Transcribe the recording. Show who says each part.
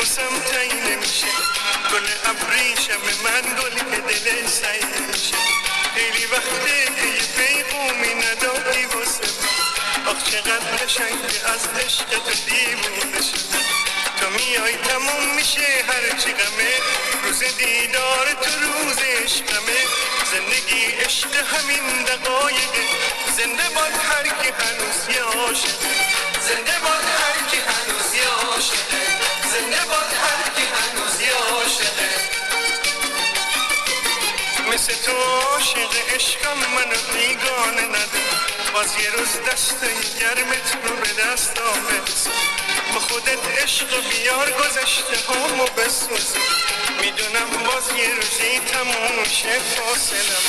Speaker 1: واسم تعیین نمیشه گل ابریشم من گل که دل سعی میشه خیلی وقته که یه پیغومی ندادی واسه من آخ چقدر قشنگه از عشق تو دیوونه شدم تو میای تموم میشه هرچی غمه روز دیدار تو روز عشقمه زندگی عشق همین دقایقه زنده باد هر کی هنوز یه عاشقه زنده باد هر کی هنوز یه عاشقه زنده باد هر کی هنوز یه عاشقه مثل تو عاشق عشقم منو بیگانه نده باز یه روز دست گرمت رو به دستام برسه با خودت عشق بیار گذشته همو بسوزه میدونم باز یه روزی تموم شه فاصلم